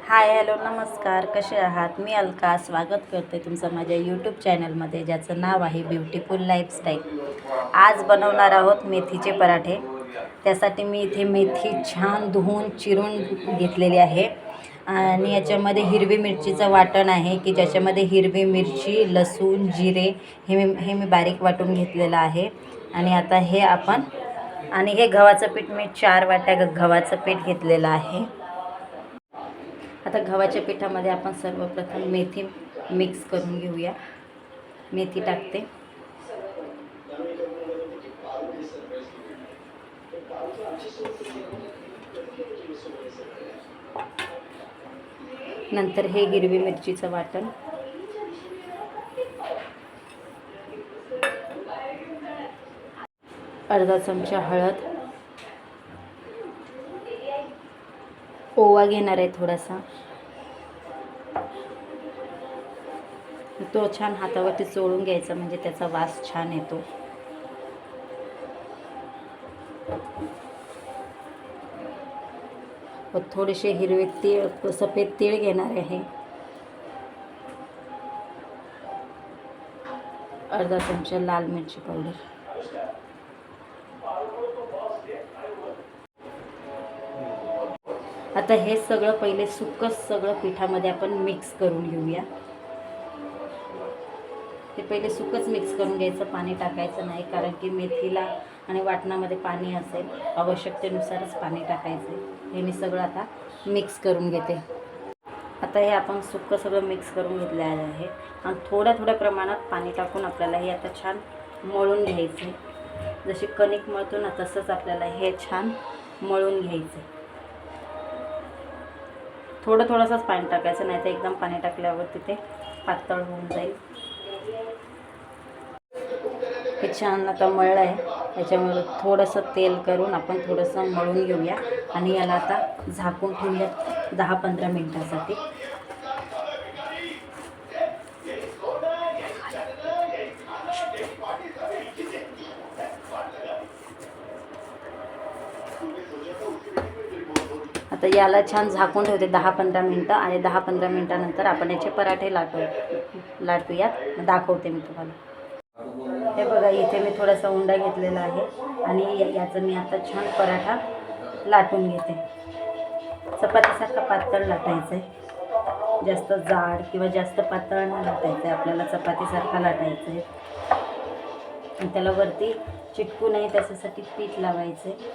Hi hello नमस्कार, कसे आहात? मी अलका स्वागत करते तुमचं माझ्या यूट्यूब चॅनलमध्ये, ज्याचं नाव आहे ब्युटिफुल लाईफस्टाईल. आज बनवणार आहोत मेथीचे पराठे. त्यासाठी मी इथे मेथी छान धुवून चिरून घेतलेली आहे आणि याच्यामध्ये हिरवी मिरचीचं वाटण आहे की ज्याच्यामध्ये हिरवी मिरची, लसूण, जिरे हे मी बारीक वाटून घेतलेलं आहे. आणि आता हे आपण हे गव्हाचं पीठ मी 4 वाट्या गव्हाचं पीठ घेतलेलं आहे. आता गव्हाच्या पिठामध्ये आपण सर्वप्रथम मेथी मिक्स करून घेऊया. मेथी टाकते. नंतर हे हिरवी मिरचीचं वाटण, अर्धा चमचा हळद, ओवा घेणार आहे थोडासा. तो छान हातावरती चोळून घ्यायचा म्हणजे त्याचा वास छान येतो. थोडेसे हिरवे तीळ, सफेद तीळ घेणार आहे. अर्धा चमचा लाल मिरची पावडर. आता हे सगळं पहिले सुक्कच सगळं पिठामध्ये आपण मिक्स करून घेऊया. ते पहिले सुक्कच मिक्स करून घ्यायचं, पाणी टाकायचं नाही, कारण की मेथीला आणि वाटणामध्ये पाणी असेल, आवश्यकतेनुसारच पाणी टाकायचं. हे मी सगळं आता मिक्स करून घेते. आता हे आपण सुक्कं सगळं मिक्स करून घेतले आहे आणि थोड्या प्रमाणात पाणी टाकून आपल्याला हे आता छान मळून घ्यायचे. जशी कणिक मळतो ना तसंच आपल्याला हे छान मळून घ्यायचे. थोडंसंच पाणी टाकायचं, नाही तर एकदम पाणी टाकल्यावर तिथे पातळ होऊन जाईल. हे छान आता मळलं आहे. याच्यामुळे थोडंसं तेल करून आपण थोडंसं मळून घेऊया आणि याला आता झाकून ठेवूया 10-15 मिनिटांसाठी. आता याला छान झाकून ठेवते 10-15 मिनटं आणि 10-15 मिनटानंतर आपण याचे पराठे लाटूयात. दाखवते मी तुम्हाला. हे बघा, इथे मी थोडासा उंडा घेतलेला आहे आणि याचं मी आता छान पराठा लाटून घेते. चपातीसारखा पातळ लाटायचं आहे, जास्त जाड किंवा जास्त पातळ नाही लाटायचं आहे. आपल्याला चपातीसारखा लाटायचं आहे आणि त्याला वरती चिटकू नये त्याच्यासाठी पीठ लावायचं आहे.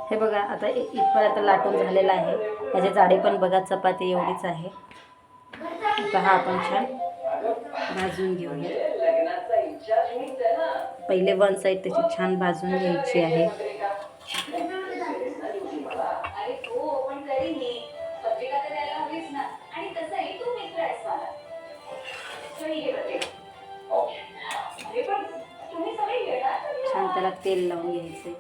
हे बघा, आता इथपर्यंत लाटून झालेला आहे. त्याची जाडी पण बघा चपाती एवढीच आहे. आता हा आपण छान भाजून घेऊया. पहिले वन साईड त्याची छान भाजून घ्यायची आहे. छान त्याला तेल लावून घ्यायचे.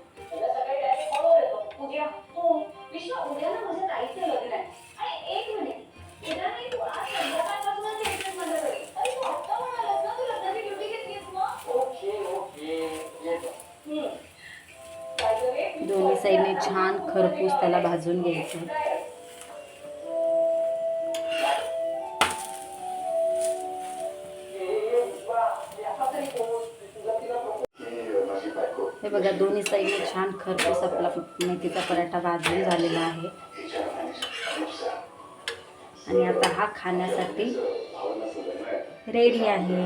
दोन्ही साईडने छान खरपूस त्याला भाजून घ्यायचं. हे बघा, दोन्ही साईडने छान खरपूस आपला मेथीचा पराठा भाजून झालेला आहे. आणि आता हा खाण्यासाठी रेडी आहे.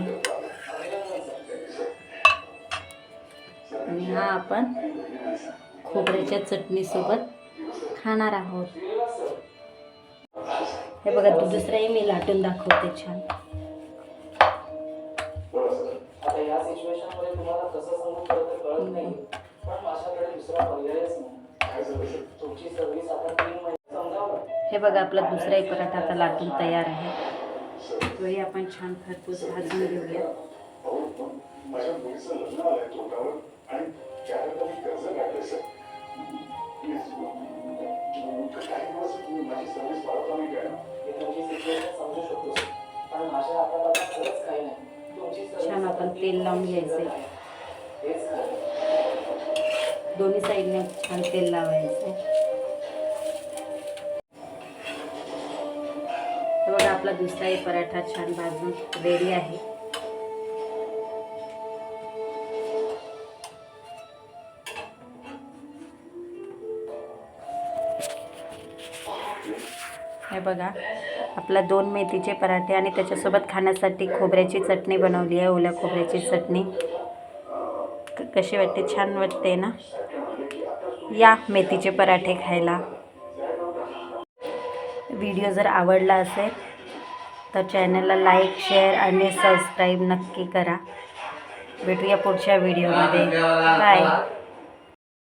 आणि हा आपण खोबऱ्याच्या चटणीसोबत खाणार आहोत. हे बघा, दुसराही मी लाटून दाखवते छान. हे बघा, आपला दुसराही पराठा आता लाटून तयार आहे. तोही आपण छान खरपूस भाजून घेऊया. माझी सर्विस वाढवता मी काय समजू शकतो, पण माझ्या हातात आता खरंच काही नाही. आपण तेल लावून घ्यायचे, दोन्ही साईडने छान तेल लावायचं. तर बघा आपला दुसराही पराठा छान भाजून रेडी आहे. हे बघा आपला 2 मेथीचे पराठे आणि त्याच्यासोबत खाण्यासाठी खोबऱ्याची चटणी बनवली आहे, ओल्या खोबऱ्याची चटणी. कशी वाटते? छान वाटते ना? या मेथीचे पराठे खायला. व्हिडिओ जर आवडला असेल तर चॅनलला लाईक, शेअर आणि सबस्क्राईब नक्की करा. भेटूया पुढच्या व्हिडिओमध्ये. बाय.